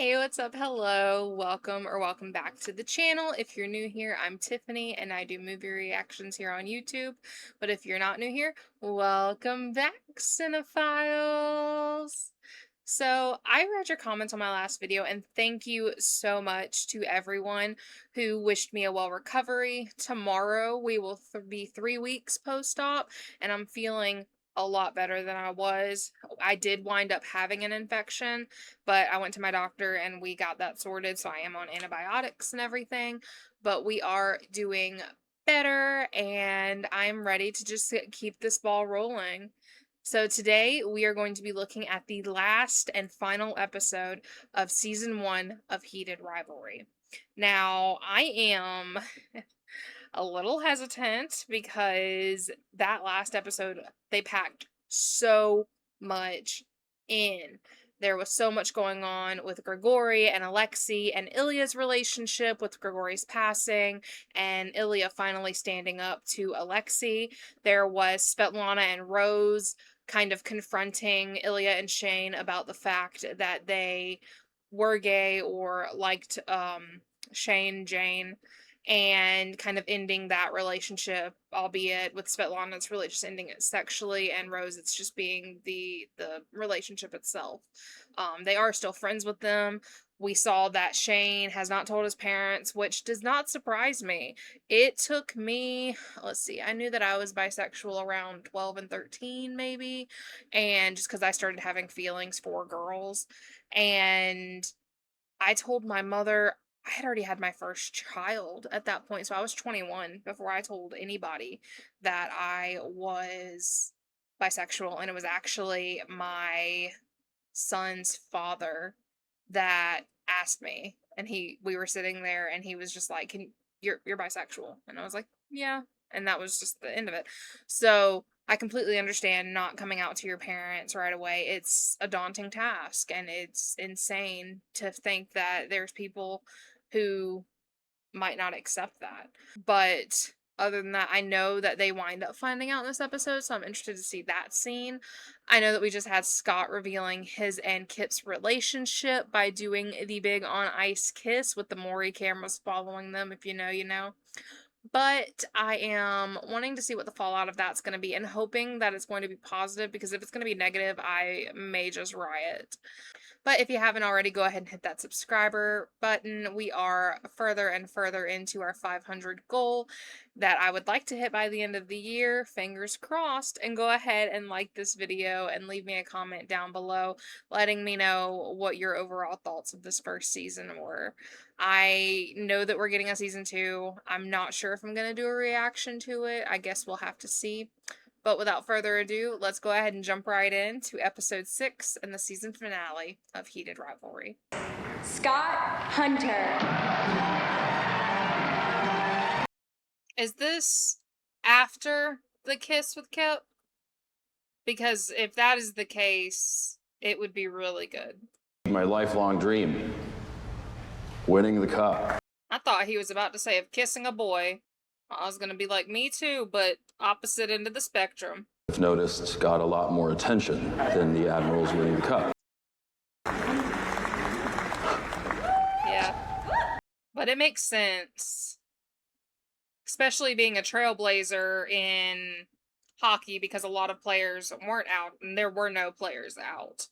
Hey, what's up? Hello, welcome back to the channel. If you're new here, I'm Tiffany and I do movie reactions here on YouTube. But if you're not new here, welcome back, Cinephiles. So I read your comments on my last video and thank you so much to everyone who wished me a well recovery. Tomorrow we will be 3 weeks post-op and I'm feeling a lot better than I was. I did wind up having an infection, but I went to my doctor and we got that sorted, so I am on antibiotics and everything, but we are doing better and I'm ready to just keep this ball rolling. So today we are going to be looking at the last and final episode of season 1 of Heated Rivalry. Now, I am a little hesitant because that last episode, they packed so much in. There was so much going on with Grigori and Alexei and Ilya's relationship with Grigori's passing and Ilya finally standing up to Alexei. There was Svetlana and Rose kind of confronting Ilya and Shane about the fact that they were gay or liked Shane, Jane, and kind of ending that relationship, albeit with Svetlana it's really just ending it sexually, and Rose it's just being the relationship itself. They are still friends with them. We saw that Shane has not told his parents, which does not surprise me. It took me, let's see, I knew that I was bisexual around 12 and 13 maybe, and just because I started having feelings for girls, and I told my mother. I had already had my first child at that point, so I was 21 before I told anybody that I was bisexual, and it was actually my son's father that asked me, and we were sitting there and he was just like, "Can you're bisexual?" And I was like, "Yeah." And that was just the end of it. So, I completely understand not coming out to your parents right away. It's a daunting task and it's insane to think that there's people who might not accept that. But other than that, I know that they wind up finding out in this episode, so I'm interested to see that scene. I know that we just had Scott revealing his and Kip's relationship by doing the big on ice kiss with the Maury cameras following them. If you know, you know. But I am wanting to see what the fallout of that's going to be and hoping that it's going to be positive, because if it's going to be negative, I may just riot. But if you haven't already, go ahead and hit that subscriber button. We are further and further into our 500 goal that I would like to hit by the end of the year. Fingers crossed. And go ahead and like this video and leave me a comment down below letting me know what your overall thoughts of this first season were. I know that we're getting a season 2. I'm not sure if I'm going to do a reaction to it. I guess we'll have to see. But without further ado, let's go ahead and jump right into episode 6 and the season finale of Heated Rivalry. Scott Hunter. Is this after the kiss with Kip? Because if that is the case, it would be really good. My lifelong dream. Winning the cup. I thought he was about to say of kissing a boy. I was gonna be like, me too, but opposite end of the spectrum. I've noticed got a lot more attention than the Admirals winning the cup. Yeah. But it makes sense. Especially being a trailblazer in hockey, because a lot of players weren't out, and there were no players out.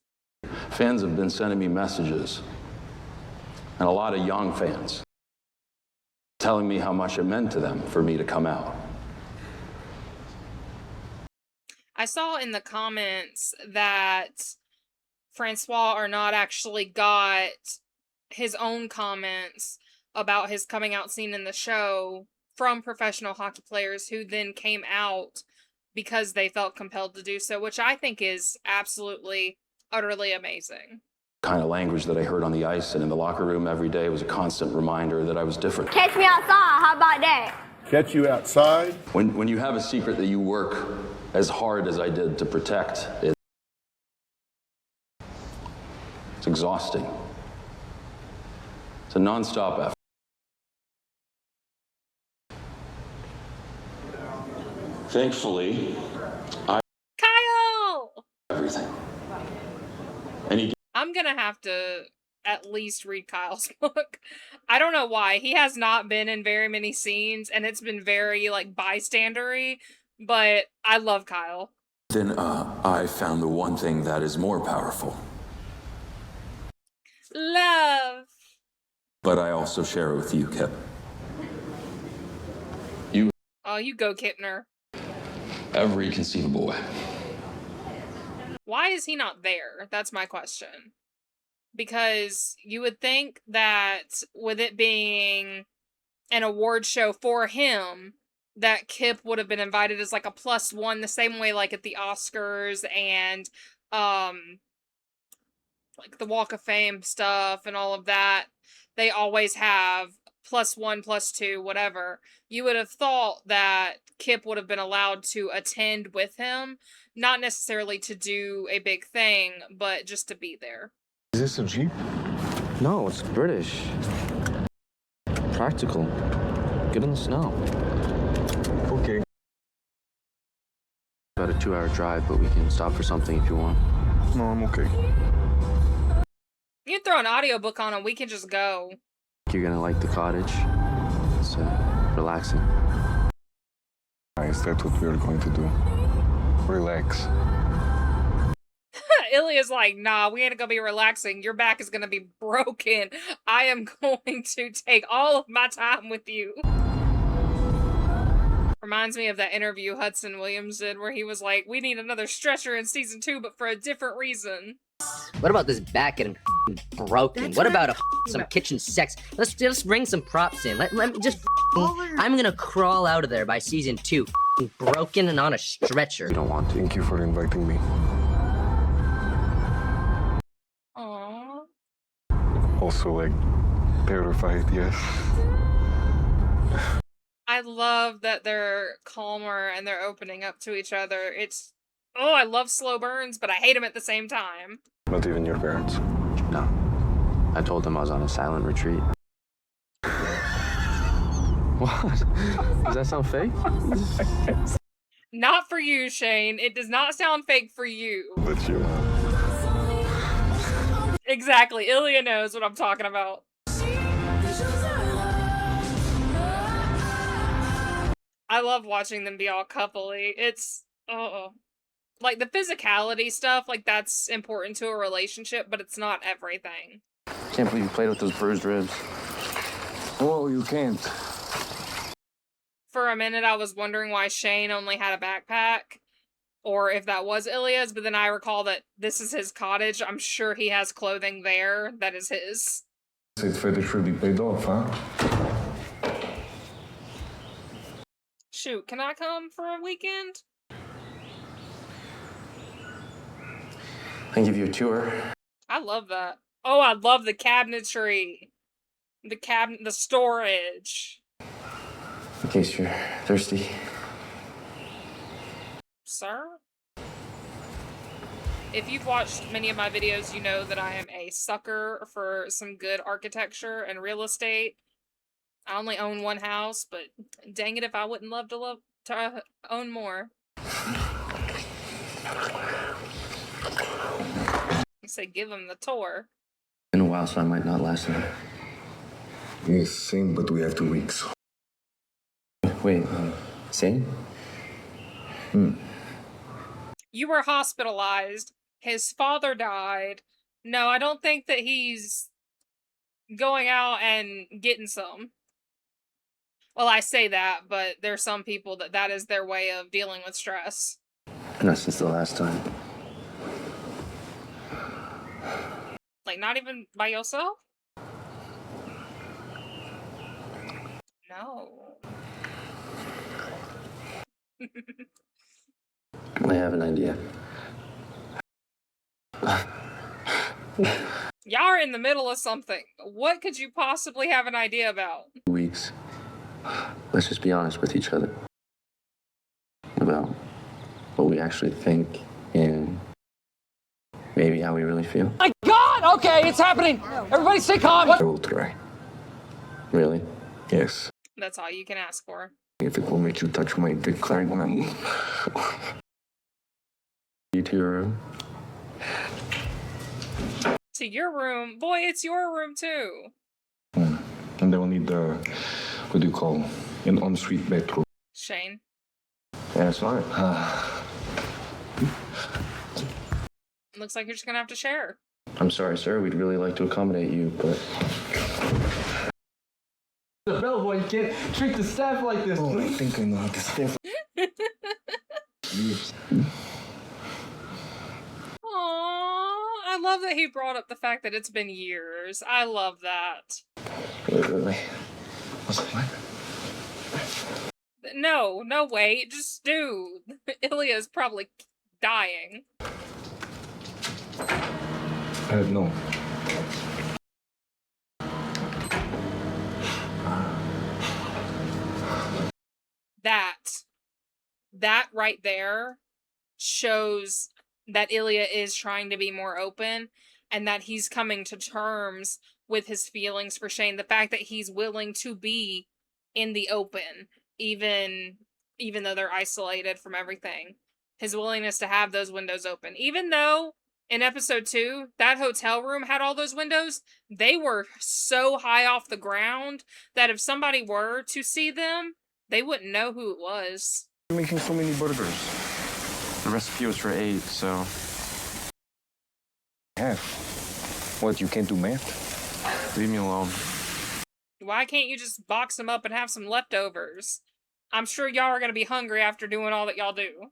Fans have been sending me messages, and a lot of young fans, telling me how much it meant to them for me to come out. I saw in the comments that Francois Arnaud actually got his own comments about his coming out scene in the show from professional hockey players who then came out because they felt compelled to do so, which I think is absolutely, utterly amazing. Kind of language that I heard on the ice and in the locker room every day was a constant reminder that I was different. Catch me outside, how about that? Catch you outside? When you have a secret that you work as hard as I did to protect, it's exhausting. It's a non-stop effort. Thankfully, Kyle! everything. And he I'm gonna have to at least read Kyle's book. I don't know why. He has not been in very many scenes, and it's been very, like, bystandery, but I love Kyle. Then, I found the one thing that is more powerful. Love! But I also share it with you, Kip. Oh, you go, Kipner. Every conceivable way. Why is he not there? That's my question. Because you would think that with it being an award show for him, that Kip would have been invited as like a +1, the same way like at the Oscars and like the Walk of Fame stuff and all of that. They always have +1, +2, whatever. You would have thought that Kip would have been allowed to attend with him, not necessarily to do a big thing, but just to be there. Is this a Jeep? No, it's British. Practical. Good in the snow. Okay. About a 2-hour drive, but we can stop for something if you want. No, I'm okay. You can throw an audiobook on and we can just go. You're gonna like the cottage. It's relaxing. Is that what we're going to do? Relax. Ilya's like, nah, we ain't gonna be relaxing. Your back is gonna be broken. I am going to take all of my time with you. Reminds me of that interview Hudson Williams did where he was like, we need another stretcher in season 2, but for a different reason. What about this back getting broken? What about some kitchen sex? Let's just bring some props in. Let me just. I'm gonna crawl out of there by season 2, broken and on a stretcher. You don't want to. Thank you for inviting me. Aww. Also, like, terrified, yes. I love that they're calmer and they're opening up to each other. It's, oh, I love slow burns, but I hate them at the same time. Not even your parents. No. I told them I was on a silent retreat. What? Does that sound fake? Not for you, Shane. It does not sound fake for you. But you. Exactly. Ilya knows what I'm talking about. I love watching them be all coupley. It's, like, the physicality stuff, like, that's important to a relationship, but it's not everything. Can't believe you played with those bruised ribs. Oh, you can't. For a minute, I was wondering why Shane only had a backpack, or if that was Ilya's, but then I recall that this is his cottage. I'm sure he has clothing there that is his. It fetish really paid off, huh? Shoot, can I come for a weekend? I can give you a tour. I love that. Oh, I love the cabinetry. The storage. In case you're thirsty. Sir? If you've watched many of my videos, you know that I am a sucker for some good architecture and real estate. I only own one house, but dang it if I wouldn't love to own more. You say give him the tour. In a while, so I might not last long. Yes, same, but we have 2 weeks. Wait, same? You were hospitalized. His father died. No, I don't think that he's going out and getting some. Well, I say that, but there's some people that is their way of dealing with stress. Not since the last time. Like, not even by yourself? No. I have an idea. Y'all are in the middle of something. What could you possibly have an idea about? Weeks. Let's just be honest with each other about what we actually think and maybe how we really feel. My God! Okay, it's happening. Everybody stay calm. I will try. Really? Yes. That's all you can ask for. If it will make you touch my dick, when I'm... You to your room. To your room. Boy, it's your room too. And they will need the, what do you call, an ensuite bedroom. Shane. Yeah, it's fine. Looks like you're just gonna have to share. I'm sorry, sir. We'd really like to accommodate you, but... The bellboy, you can't treat the staff like this. Oh, I think I know how to stay. Aww, I love that he brought up the fact that it's been years. I love that. Wait. What's the plan? No, wait, just dude. Ilya's probably dying. No. That right there shows that Ilya is trying to be more open and that he's coming to terms with his feelings for Shane. The fact that he's willing to be in the open, even though they're isolated from everything. His willingness to have those windows open. Even though in episode 2, that hotel room had all those windows, they were so high off the ground that if somebody were to see them, they wouldn't know who it was. You're making so many burgers. The recipe was for 8, so... Half. What, you can't do math? Leave me alone. Why can't you just box them up and have some leftovers? I'm sure y'all are gonna be hungry after doing all that y'all do.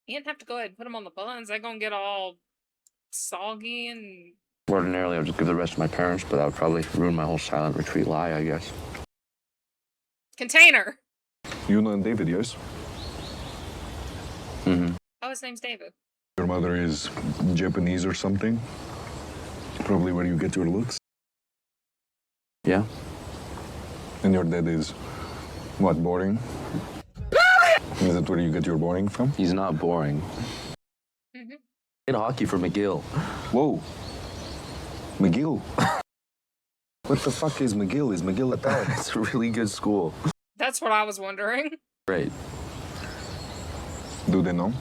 You didn't have to go ahead and put them on the buns. They're gonna get all soggy and... Ordinarily, I would just give the rest to my parents, but that would probably ruin my whole silent retreat lie, I guess. Container! Yuna and David, yes? Mm-hmm. Oh, his name's David. Your mother is Japanese or something? Probably where you get your looks. Yeah? And your dad is, what, boring? Is that where you get your boring from? He's not boring. Mm-hmm. Played hockey for McGill. Whoa. McGill? What the fuck is McGill? Is McGill a town? It's a really good school. That's what I was wondering. Great. Do they know?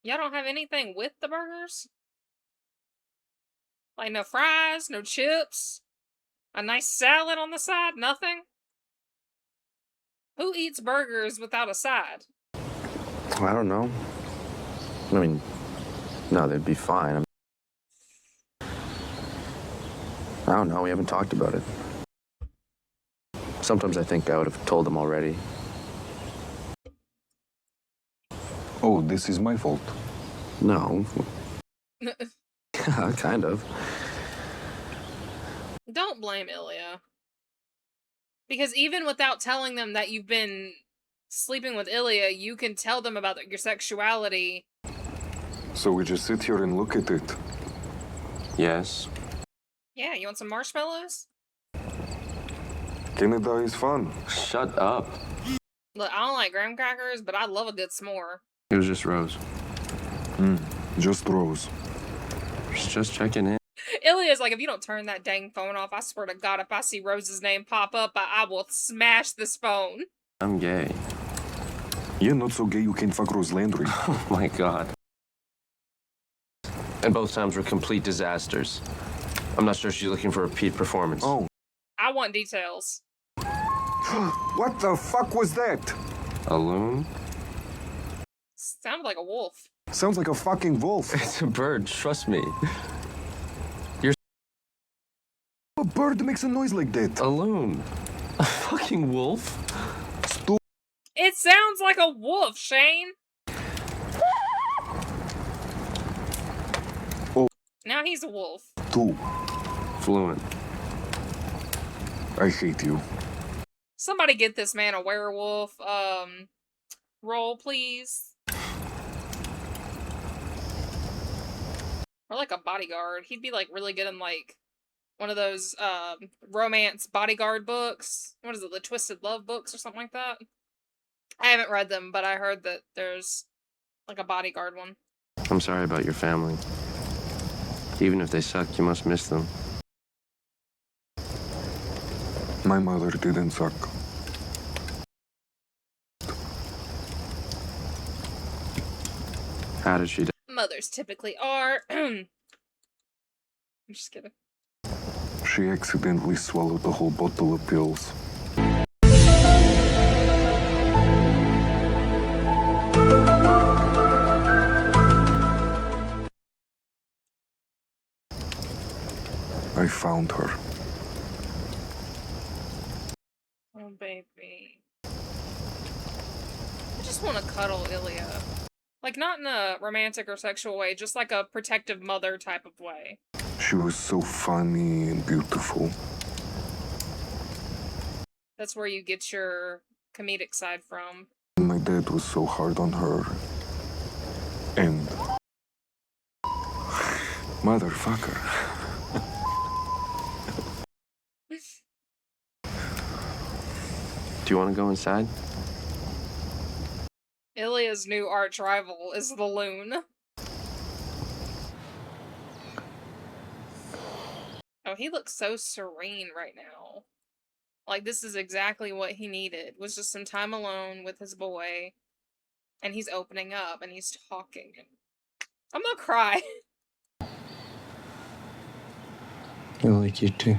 Y'all don't have anything with the burgers? Like no fries, no chips, a nice salad on the side, nothing? Who eats burgers without a side? I don't know. I mean, no, they'd be fine. I don't know, we haven't talked about it. Sometimes I think I would have told them already. Oh, this is my fault. No. Yeah, kind of. Don't blame Ilya. Because even without telling them that you've been sleeping with Ilya, you can tell them about your sexuality. So we just sit here and look at it. Yes. Yeah, you want some marshmallows? Canada is fun. Shut up. Look, I don't like graham crackers, but I love a good s'more. It was just Rose. Just Rose. Just checking in. Ilya's like, if you don't turn that dang phone off, I swear to God, if I see Rose's name pop up, I will smash this phone. I'm gay. You're not so gay you can fuck Rose Landry. Oh my God. And both times were complete disasters. I'm not sure she's looking for a repeat performance. Oh. I want details. What the fuck was that? A loon? Sounded like a wolf. Sounds like a fucking wolf. It's a bird, trust me. A bird makes a noise like that. A loon. A fucking wolf? It sounds like a wolf, Shane. Oh. Now he's a wolf. Two. Fluent. I hate you. Somebody get this man a werewolf, role, please. Or like a bodyguard. He'd be like really good in like one of those romance bodyguard books. What is it, the Twisted Love books or something like that? I haven't read them, but I heard that there's like a bodyguard one. I'm sorry about your family. Even if they suck, you must miss them. My mother didn't suck. How did she die? Mothers typically are. I'm just kidding. She accidentally swallowed the whole bottle of pills. I found her. Oh, baby. I just want to cuddle Ilya. Like, not in a romantic or sexual way, just like a protective mother type of way. She was so funny and beautiful. That's where you get your comedic side from. My dad was so hard on her. And... motherfucker. Do you want to go inside? Ilya's new arch rival is the loon. Oh, he looks so serene right now. Like, this is exactly what he needed, was just some time alone with his boy. And he's opening up, and he's talking. I'm gonna cry. I like you too.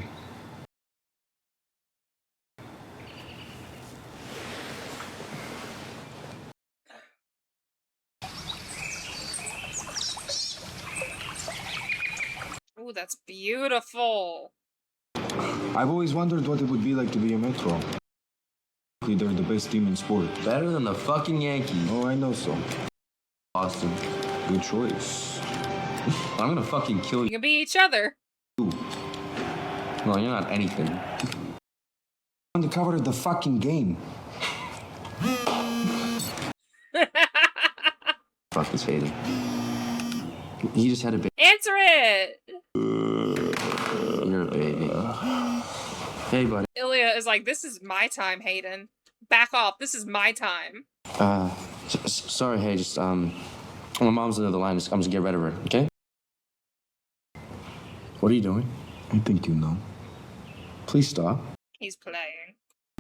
Ooh, that's beautiful. I've always wondered what it would be like to be a Metro. They're the best team in sport. Better than the fucking Yankees. Oh, I know so. Boston. Good choice. I'm gonna fucking kill You you. can be each other. No, you're not anything. On the cover of the fucking game. Fuck this Hayden. He just had a baby. Answer it! You're a baby. Hey, buddy. Ilya is like, this is my time, Hayden. Back off, this is my time. Sorry, hey, just, my mom's on the other line. I'm just get rid of her, okay? What are you doing? I think you know. Please stop. He's playing.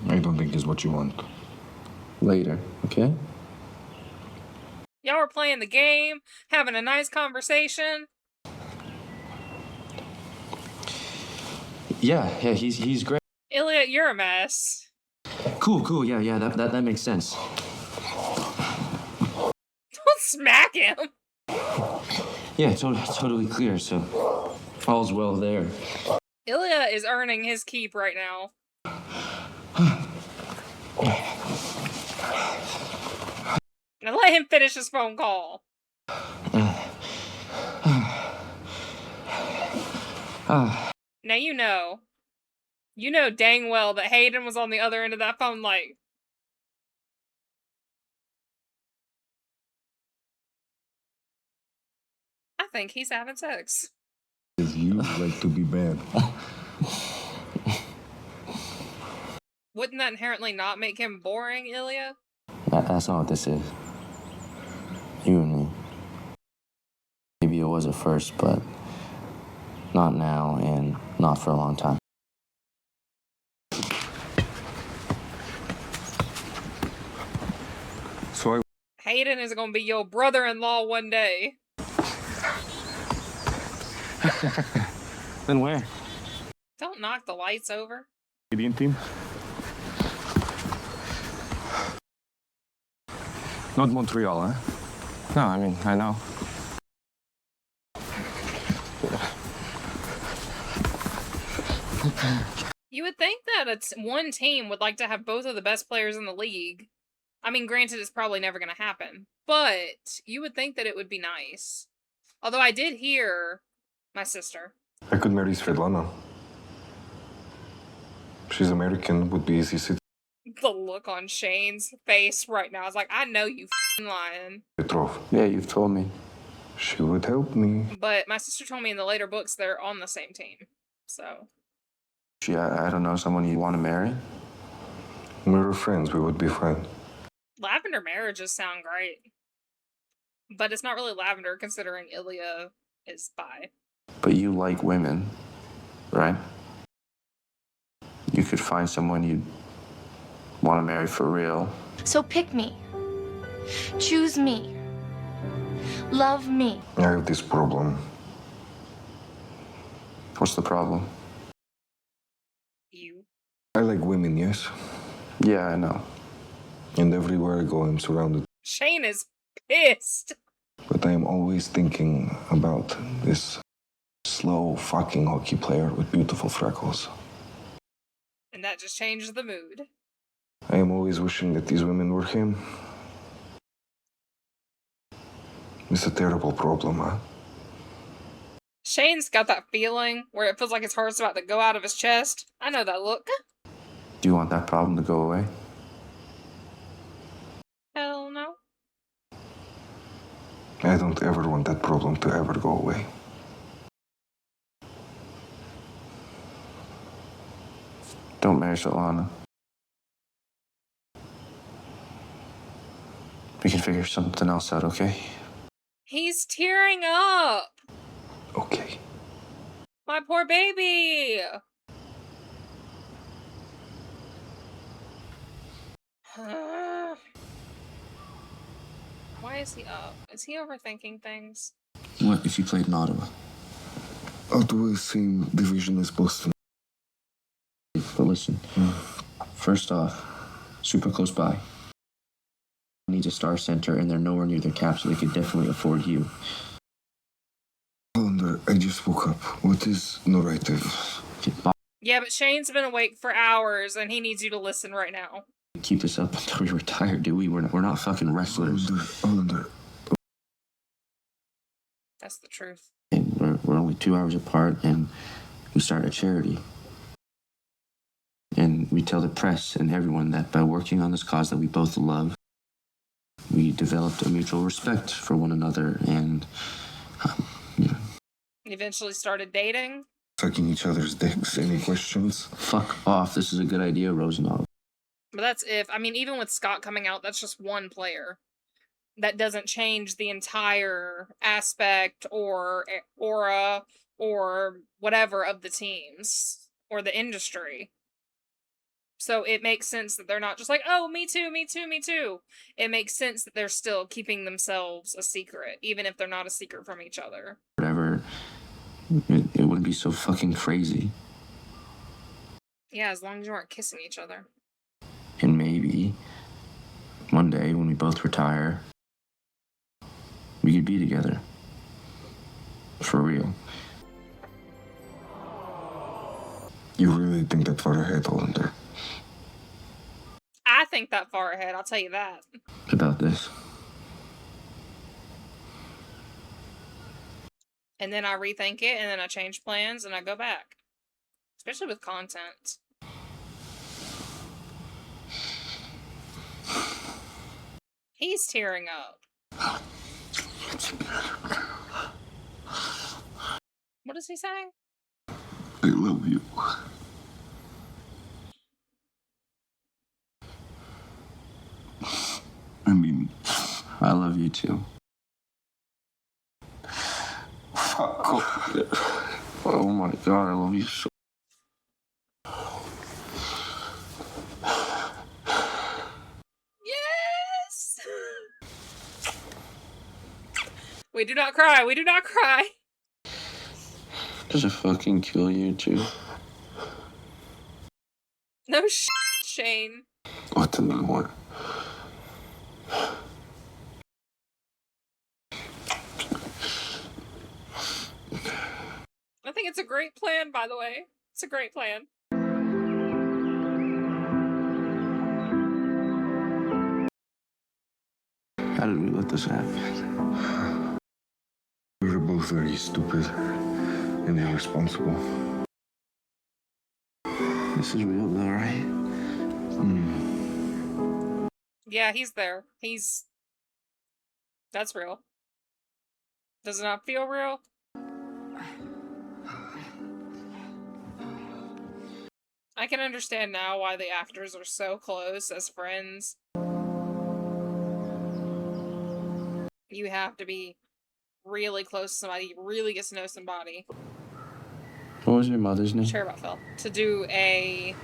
I don't think it's what you want. Later, okay? Y'all were playing the game, having a nice conversation. Yeah, he's great. Ilya, you're a mess. Cool, yeah, that makes sense. Don't smack him. Yeah, totally clear, so all's well there. Ilya is earning his keep right now. Now let him finish his phone call. Now you know dang well that Hayden was on the other end of that phone like, I think he's having sex. Because you like to be bad. Wouldn't that inherently not make him boring, Ilya? That's not what this is. You and me. Maybe it was at first, but not now and not for a long time. So I Hayden is gonna be your brother-in-law one day. Then where? Don't knock the lights over. Canadian team. Not Montreal, huh? No, I mean, I know. You would think that one team would like to have both of the best players in the league. I mean, granted, it's probably never going to happen, but you would think that it would be nice. Although I did hear my sister. I could marry Svetlana. She's American, would be easy citizen. The look on Shane's face right now is like, I know you f***ing lying. Petrov. Yeah, you've told me. She would help me. But my sister told me in the later books they're on the same team. So. I don't know, someone you want to marry? We were friends, we would be fine. Lavender marriages sound great. But it's not really lavender considering Ilya is bi. But you like women, right? You could find someone you'd want to marry for real. So pick me. Choose me. Love me. I have this problem. What's the problem? You. I like women, yes? Yeah, I know. And everywhere I go, I'm surrounded. Shane is pissed. But I am always thinking about this slow fucking hockey player with beautiful freckles. And that just changed the mood. I am always wishing that these women were him. It's a terrible problem, huh? Shane's got that feeling where it feels like his heart's about to go out of his chest. I know that look. Do you want that problem to go away? Hell no. I don't ever want that problem to ever go away. Don't marry Solana. We can figure something else out, okay? He's tearing up. Okay. My poor baby. Why is he up? Is he overthinking things? What if you played in Ottawa? Ottawa is same division as Boston. But listen, first off, super close by. Needs a star center, and they're nowhere near their cap, so they could definitely afford you. Hollander, I just woke up. What is narrative? Yeah, but Shane's been awake for hours, and he needs you to listen right now. Keep this up until we retire, do we? We're not fucking wrestlers. Hollander. That's the truth. And we're only 2 hours apart, and we start a charity. And we tell the press and everyone that by working on this cause that we both love, we developed a mutual respect for one another, and Eventually started dating. Sucking each other's dicks. Any questions? Fuck off. This is a good idea, Rosenthal. But that's if, I mean, even with Scott coming out, that's just one player. That doesn't change the entire aspect or aura or whatever of the teams or the industry. So it makes sense that they're not just like, oh, me too, me too, me too. It makes sense that they're still keeping themselves a secret, even if they're not a secret from each other. Whatever. It wouldn't be so fucking crazy. Yeah, as long as you aren't kissing each other. And maybe one day when we both retire, we could be together. For real. You really think that far ahead, Hollander? I think that far ahead, I'll tell you that. About this. And then I rethink it, and then I change plans, and I go back. Especially with content. He's tearing up. What is he saying? I love you. I mean, I love you too. Oh my god, I love you so. Yes! We do not cry, we do not cry. Does it fucking kill you too? No Shane. What anymore? I think it's a great plan, by the way. It's a great plan. How did we let this happen? We were both very stupid and irresponsible. This is real though, right? Yeah, he's there. That's real. Does it not feel real? I can understand now why the actors are so close as friends. You have to be really close to somebody, really get to know somebody. What was your mother's name? Share about Phil. To do a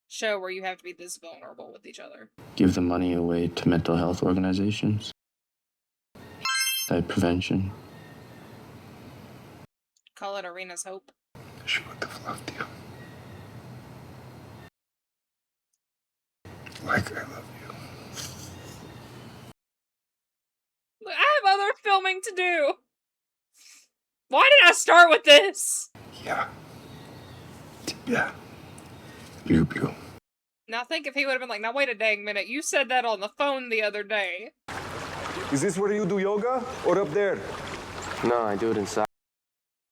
show where you have to be this vulnerable with each other. Give the money away to mental health organizations. prevention. Call it Arena's Hope. She would have loved you. Like I love you. I have other filming to do. Why did I start with this? Yeah. Yeah. Люблю. Now think if he would have been like, now wait a dang minute, you said that on the phone the other day. Is this where you do yoga or up there? No, I do it inside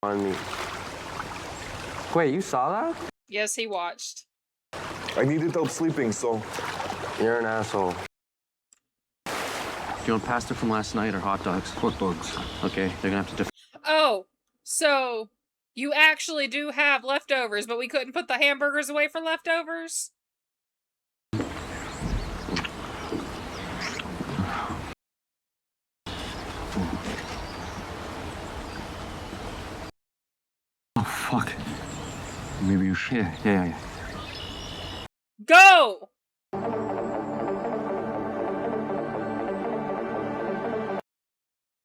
on me. Wait, you saw that? Yes, he watched. I needed help sleeping, so. You're an asshole. Do you want pasta from last night or hot dogs? Hot dogs. Okay, they're gonna have to Oh, so you actually do have leftovers, but we couldn't put the hamburgers away for leftovers? Oh, fuck. Maybe you should. Yeah. Go!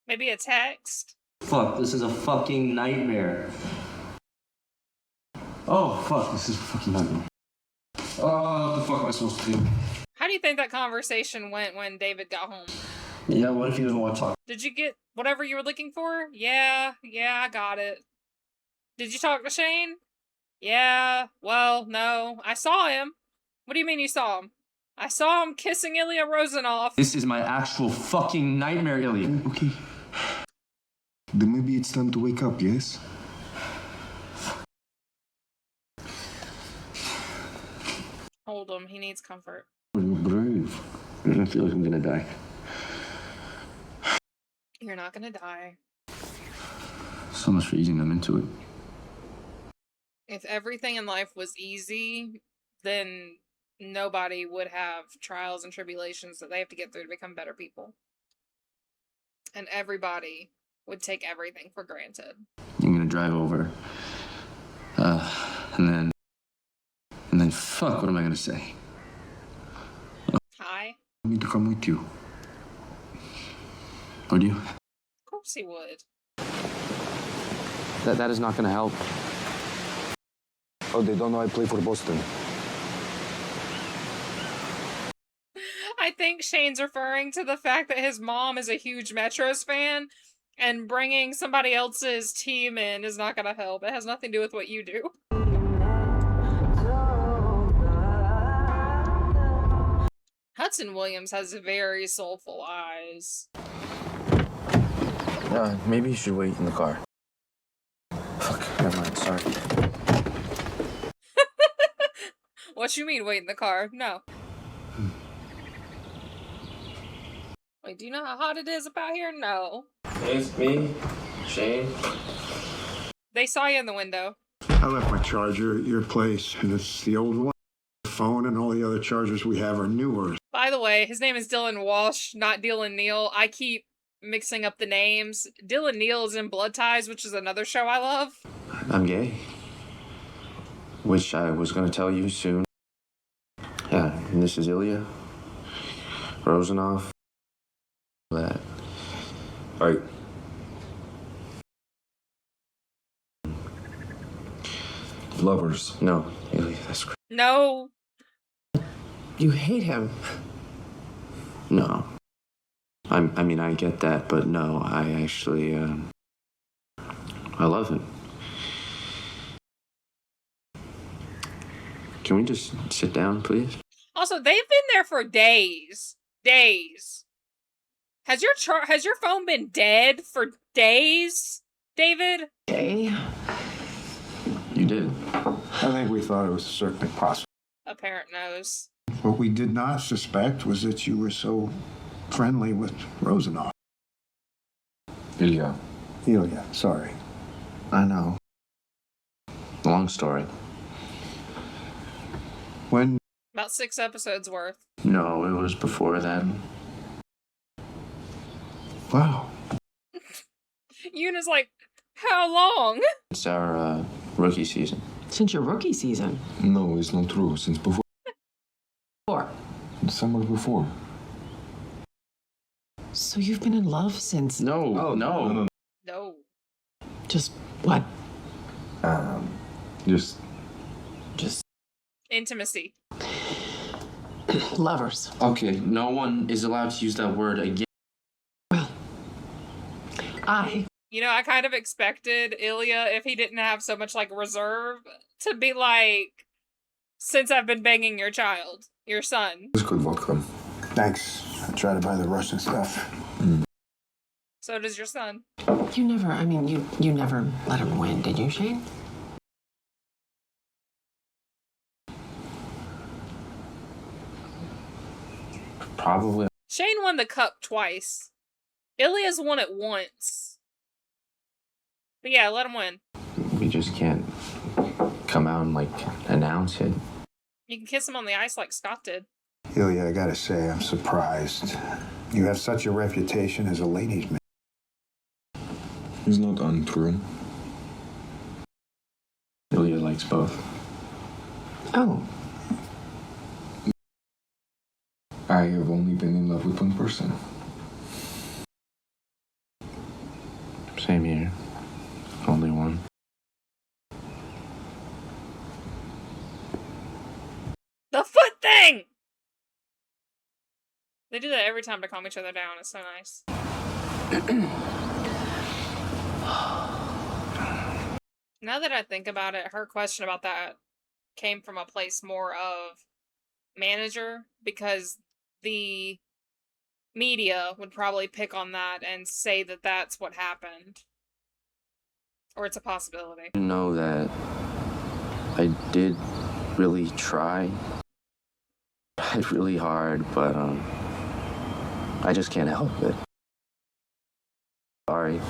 Maybe a text? Fuck, this is a fucking nightmare. Oh, fuck, this is a fucking nightmare. Oh, what the fuck am I supposed to do? How do you think that conversation went when David got home? Yeah, what if he doesn't want to talk? Did you get whatever you were looking for? Yeah, I got it. Did you talk to Shane? Yeah, well, no. I saw him. What do you mean you saw him? I saw him kissing Ilya Rozanov. This is my actual fucking nightmare, Ilya. Okay. Then maybe it's time to wake up, yes? Hold him. He needs comfort. You're brave. I feel like I'm gonna die. You're not gonna die. So much for easing them into it. If everything in life was easy, then nobody would have trials and tribulations that they have to get through to become better people. And everybody would take everything for granted. I'm gonna drive over. And then fuck, what am I gonna say? Hi? I need to come with you. Would you? Of course he would. That is not gonna help. Oh, they don't know I play for Boston. I think Shane's referring to the fact that his mom is a huge Metros fan, and bringing somebody else's team in is not gonna help. It has nothing to do with what you do. Hudson Williams has very soulful eyes. Maybe you should wait in the car. Fuck, never mind, sorry. What you mean, wait in the car? No. Wait, do you know how hot it is about here? No. It's me, Shane. They saw you in the window. I left my charger at your place, and it's the old one. The phone and all the other chargers we have are newer. By the way, his name is Dylan Walsh, not Dylan Neal. I keep mixing up the names. Dylan Neal is in Blood Ties, which is another show I love. I'm gay. Which I was gonna tell you soon. Yeah, and this is Ilya Rozanov. That. Alright. Lovers. No, Ilya, that's crazy. No. You hate him. No. I mean, I get that, but no, I actually, I love him. Can we just sit down, please? Also, they've been there for days. Days. Has your phone been dead for days, David? Gay? You did. I think we thought it was certainly possible. A parent knows. What we did not suspect was that you were so friendly with Rozanov. Ilya. Ilya, sorry. I know. Long story. When? About 6 episodes worth. No, it was before that. Wow. Yuna's like, how long? It's our rookie season. Since your rookie season? No, it's not true. Since before. Or? The summer before. So you've been in love since... No, no. No. Just what? Just Intimacy. Lovers. Okay, no one is allowed to use that word again. Well, You know, I kind of expected Ilya, if he didn't have so much, like, reserve, to be like, since I've been banging your child, your son. it's good vodka. Thanks. I try to buy the Russian stuff. So does your son. you never, I mean, you never let him win, did you, Shane? Probably. Shane won the cup twice. Ilya's won it once. But yeah, let him win. We just can't come out and, like, announce it. You can kiss him on the ice like Scott did. Ilya, I gotta say, I'm surprised. You have such a reputation as a ladies' man. It's not untrue. Ilya likes both. Oh. I have only been in love with one person. Same here. Only one. The foot thing! They do that every time to calm each other down. It's so nice. Now that I think about it, her question about that came from a place more of manager, because the media would probably pick on that and say that that's what happened. Or it's a possibility. You know that I did really try. Tried really hard, but I just can't help it. Sorry.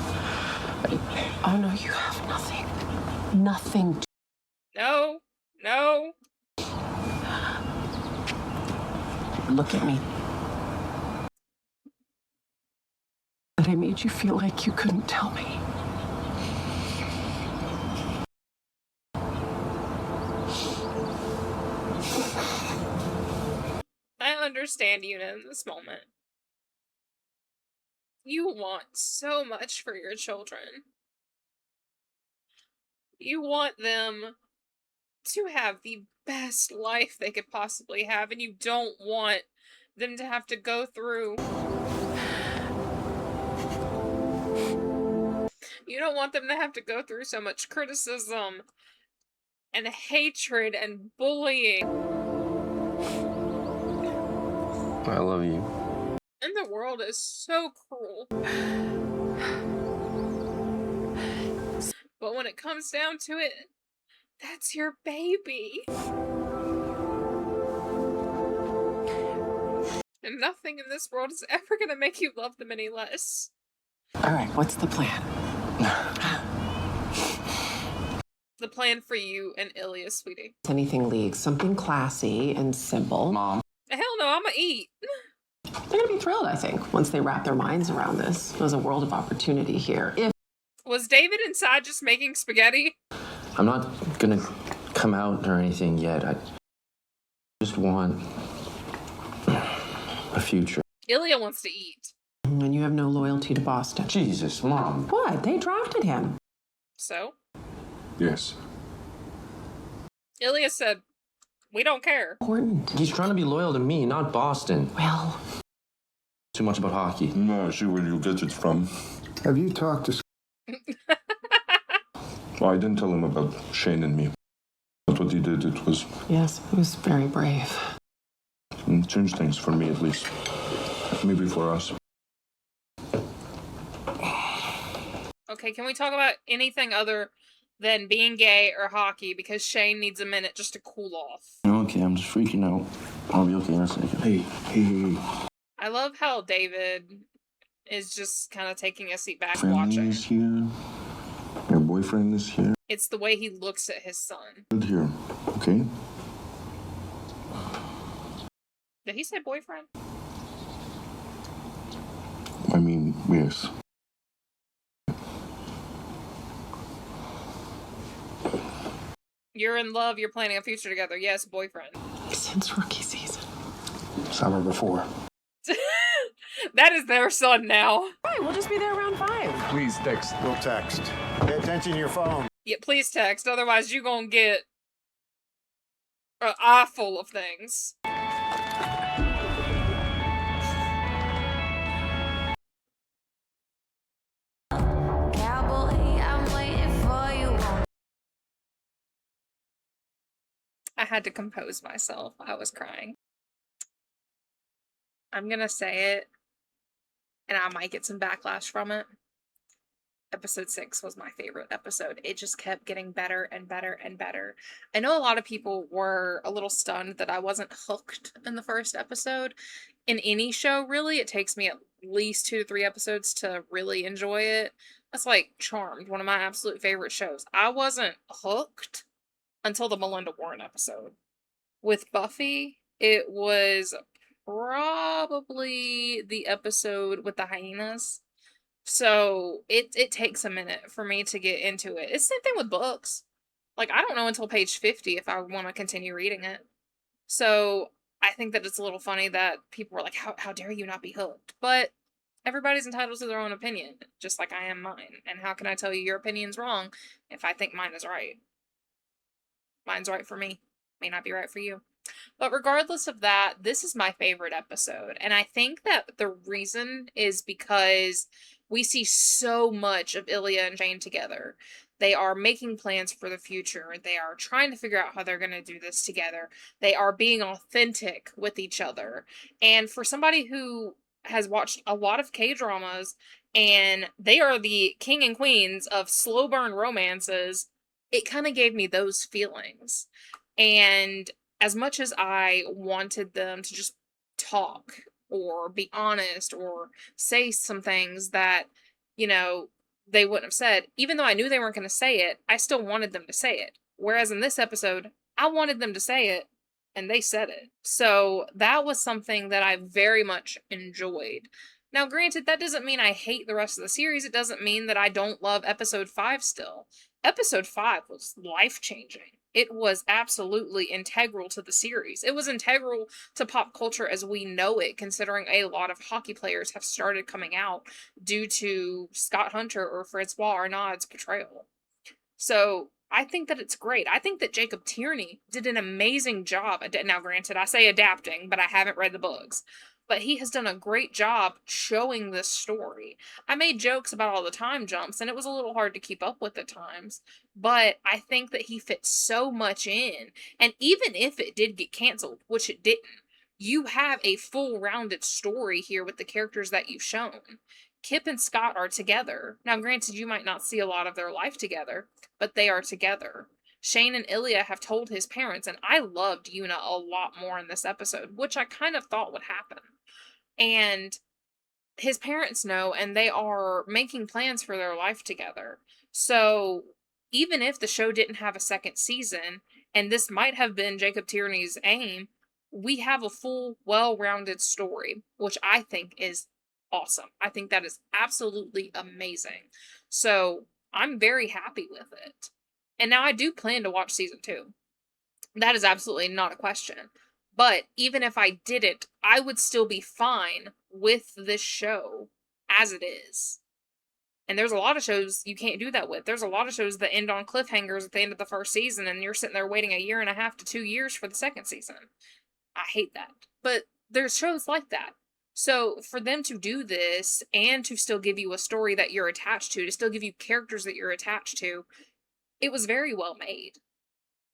Oh, no, you have nothing. Nothing. No. No. Look at me. That I made you feel like you couldn't tell me. I understand Una in this moment. You want so much for your children. You want them to have the best life they could possibly have, and you don't want them to have to go through... You don't want them to have to go through so much criticism and hatred and bullying. I love you. And the world is so cruel. But when it comes down to it, that's your baby. And nothing in this world is ever gonna make you love them any less. All right, what's the plan? The plan for you and Ilya, sweetie. Anything league, something classy and simple. Mom. Hell no, I'ma eat. They're gonna be thrilled, I think, once they wrap their minds around this. There's a world of opportunity here. Was David inside just making spaghetti? I'm not gonna come out or anything yet. I just want a future. Ilya wants to eat. And you have no loyalty to Boston. Jesus, Mom. What? They drafted him. So? Yes. Ilya said, we don't care. Important. He's trying to be loyal to me, not Boston. Well... Too much about hockey. No, I see where you get it from. Have you talked to... Well, I didn't tell him about Shane and me. But what he did, it was... Yes, it was very brave. changed things for me, at least. Maybe for us. Okay, can we talk about anything other than being gay or hockey? Because Shane needs a minute just to cool off. Okay, I'm just freaking out. I'll be okay in a second. Hey. I love how David is just kind of taking a seat back Friend watching. is here. Your boyfriend is here. It's the way he looks at his son. Good here, okay? Did he say boyfriend? I mean, yes. You're in love, you're planning a future together. Yes, boyfriend. Since rookie season. Summer before. That is their son now. Right, we'll just be there around 5. Please text. We'll text. Pay attention to your phone. Yeah, please text, otherwise you gonna get an eye full of things. I had to compose myself. I was crying. I'm gonna say it, and I might get some backlash from it. Episode 6 was my favorite episode. It just kept getting better and better and better. I know a lot of people were a little stunned that I wasn't hooked in the first episode. In any show, really, it takes me at least 2 to 3 episodes to really enjoy it. That's like Charmed, one of my absolute favorite shows. I wasn't hooked until the Melinda Warren episode. With Buffy, it was probably the episode with the hyenas. So it takes a minute for me to get into it. It's the same thing with books. Like, I don't know until page 50 if I want to continue reading it. So I think that it's a little funny that people were like, how dare you not be hooked? But everybody's entitled to their own opinion, just like I am mine. And how can I tell you your opinion's wrong if I think mine is right? Mine's right for me. May not be right for you. But regardless of that, this is my favorite episode. And I think that the reason is because we see so much of Ilya and Jane together. They are making plans for the future. They are trying to figure out how they're going to do this together. They are being authentic with each other. And for somebody who has watched a lot of K-dramas and they are the king and queens of slow burn romances, it kind of gave me those feelings. And as much as I wanted them to just talk or be honest or say some things that, you know, they wouldn't have said, even though I knew they weren't going to say it, I still wanted them to say it. Whereas in this episode, I wanted them to say it and they said it. So that was something that I very much enjoyed. Now, granted, that doesn't mean I hate the rest of the series. It doesn't mean that I don't love episode 5 still. Episode 5 was life-changing. It was absolutely integral to the series. It was integral to pop culture as we know it, considering a lot of hockey players have started coming out due to Scott Hunter or Francois Arnaud's portrayal. So I think that it's great. I think that Jacob Tierney did an amazing job. Now, granted, I say adapting, but I haven't read the books. But he has done a great job showing this story. I made jokes about all the time jumps, and it was a little hard to keep up with at times. But I think that he fits so much in. And even if it did get canceled, which it didn't, you have a full rounded story here with the characters that you've shown. Kip and Scott are together. Now, granted, you might not see a lot of their life together, but they are together. Shane and Ilya have told his parents, and I loved Yuna a lot more in this episode, which I kind of thought would happen. And his parents know, and they are making plans for their life together. So even if the show didn't have a second season, and this might have been Jacob Tierney's aim, we have a full, well-rounded story, which I think is awesome. I think that is absolutely amazing. So I'm very happy with it. And now I do plan to watch season 2. That is absolutely not a question. But even if I didn't, I would still be fine with this show as it is. And there's a lot of shows you can't do that with. There's a lot of shows that end on cliffhangers at the end of the first season, and you're sitting there waiting 1.5 to 2 years for the second season. I hate that. But there's shows like that. So for them to do this and to still give you a story that you're attached to still give you characters that you're attached to, it was very well made.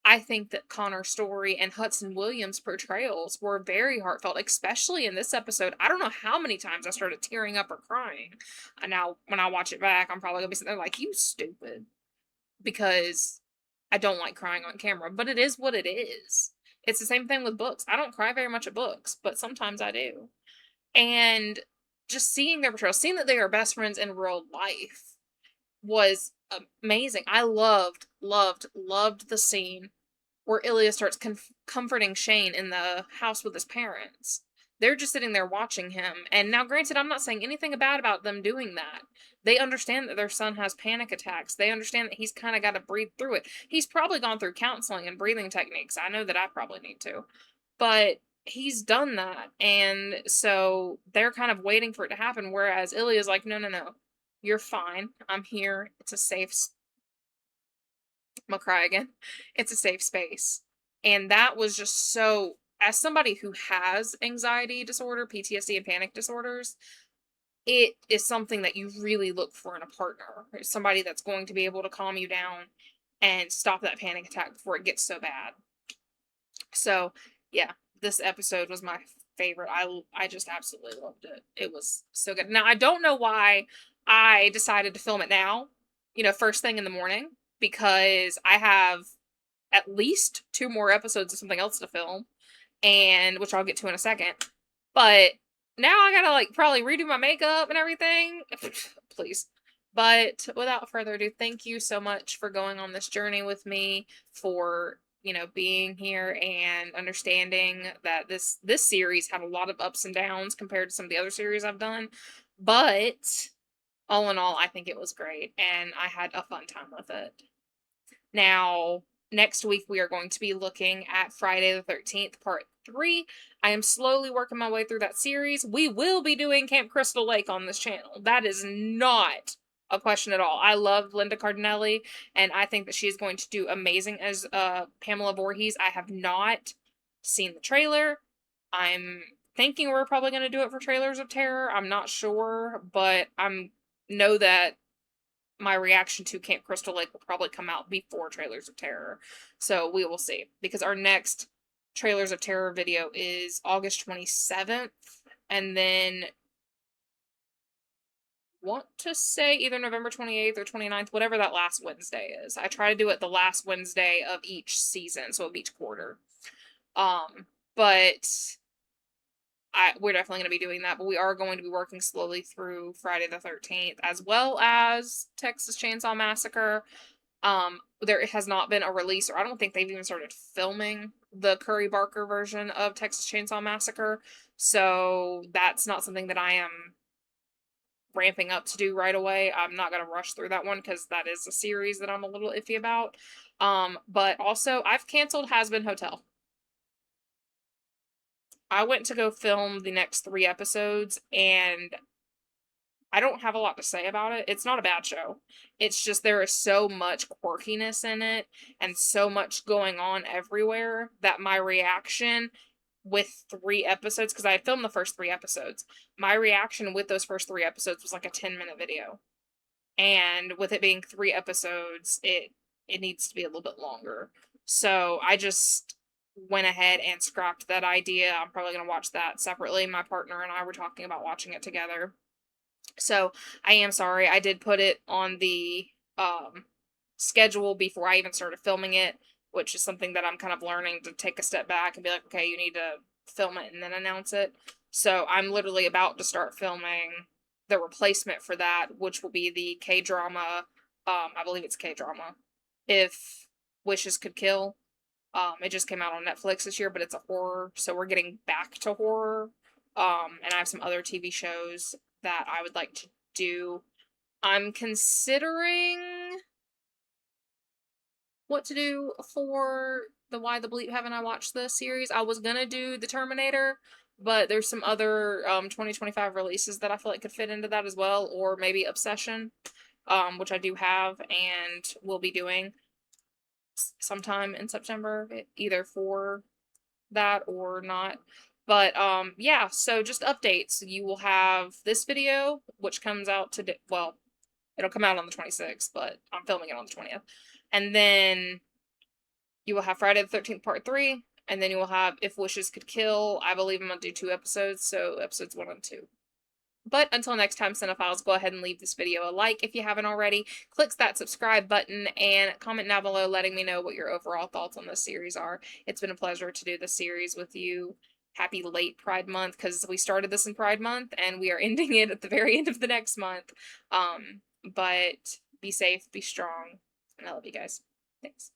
I think that Connor's story and Hudson Williams' portrayals were very heartfelt, especially in this episode. I don't know how many times I started tearing up or crying. And now, when I watch it back, I'm probably going to be sitting there like, you stupid. Because I don't like crying on camera, but it is what it is. It's the same thing with books. I don't cry very much at books, but sometimes I do. And just seeing their portrayal, seeing that they are best friends in real life was amazing. I loved the scene where Ilya starts comforting Shane in the house with his parents. They're just sitting there watching him. And now, granted, I'm not saying anything bad about them doing that. They understand that their son has panic attacks. They understand that he's kind of got to breathe through it. He's probably gone through counseling and breathing techniques. I know that I probably need to. But he's done that, and so they're kind of waiting for it to happen, whereas Ilya's like, no, no, no, you're fine, I'm here, it's a safe I'm gonna cry again. It's a safe space. And that was just so, as somebody who has anxiety disorder, PTSD, and panic disorders, it is something that you really look for in a partner. Somebody that's going to be able to calm you down and stop that panic attack before it gets so bad. So, yeah, this episode was my favorite. I just absolutely loved it. It was so good. Now, I don't know why I decided to film it now, first thing in the morning, because I have at least 2 more episodes of something else to film, and which I'll get to in a second. But now I gotta probably redo my makeup and everything. Please. But without further ado, thank you so much for going on this journey with me, for being here and understanding that this series had a lot of ups and downs compared to some of the other series I've done. But all in all, I think it was great, and I had a fun time with it. Now, next week we are going to be looking at Friday the 13th, part 3. I am slowly working my way through that series. We will be doing Camp Crystal Lake on this channel. That is not a question at all. I love Linda Cardinelli, and I think that she is going to do amazing as Pamela Voorhees. I have not seen the trailer. I'm thinking we're probably going to do it for Trailers of Terror. I'm not sure, but know that my reaction to Camp Crystal Lake will probably come out before Trailers of Terror. So we will see. Because our next Trailers of Terror video is August 27th. And then, want to say either November 28th or 29th, whatever that last Wednesday is. I try to do it the last Wednesday of each season, so of each quarter. But we're definitely going to be doing that, but we are going to be working slowly through Friday the 13th, as well as Texas Chainsaw Massacre. There has not been a release, or I don't think they've even started filming the Curry Barker version of Texas Chainsaw Massacre, so that's not something that I am ramping up to do right away. I'm not going to rush through that one, because that is a series that I'm a little iffy about. But also, I've canceled Has Been Hotel. I went to go film the next 3 episodes, and I don't have a lot to say about it. It's not a bad show. It's just there is so much quirkiness in it and so much going on everywhere that my reaction with 3 episodes, because I had filmed the first 3 episodes, my reaction with those first 3 episodes was like a 10-minute video. And with it being 3 episodes, it needs to be a little bit longer. So I just went ahead and scrapped that idea. I'm probably going to watch that separately. My partner and I were talking about watching it together. So I am sorry. I did put it on the schedule before I even started filming it, which is something that I'm kind of learning to take a step back and be like, okay, you need to film it and then announce it. So I'm literally about to start filming the replacement for that, which will be the K-drama, I believe it's K-drama, If Wishes Could Kill. It just came out on Netflix this year, but it's a horror, so we're getting back to horror. And I have some other TV shows that I would like to do. I'm considering what to do for the Why the Bleep Haven't I Watched This series. I was gonna do The Terminator, but there's some other 2025 releases that I feel like could fit into that as well, or maybe Obsession, which I do have and will be doing sometime in September, either for that or not. But yeah, so just updates. You will have this video, which comes out today. Well, it'll come out on the 26th, but I'm filming it on the 20th. And then you will have Friday the 13th part 3, and then you will have If Wishes Could Kill. I believe I'm going to do 2 episodes, so episodes 1 and 2. But until next time, Cinephiles, go ahead and leave this video a like if you haven't already. Click that subscribe button and comment down below letting me know what your overall thoughts on this series are. It's been a pleasure to do this series with you. Happy late Pride Month, because we started this in Pride Month and we are ending it at the very end of the next month. But be safe, be strong, and I love you guys. Thanks.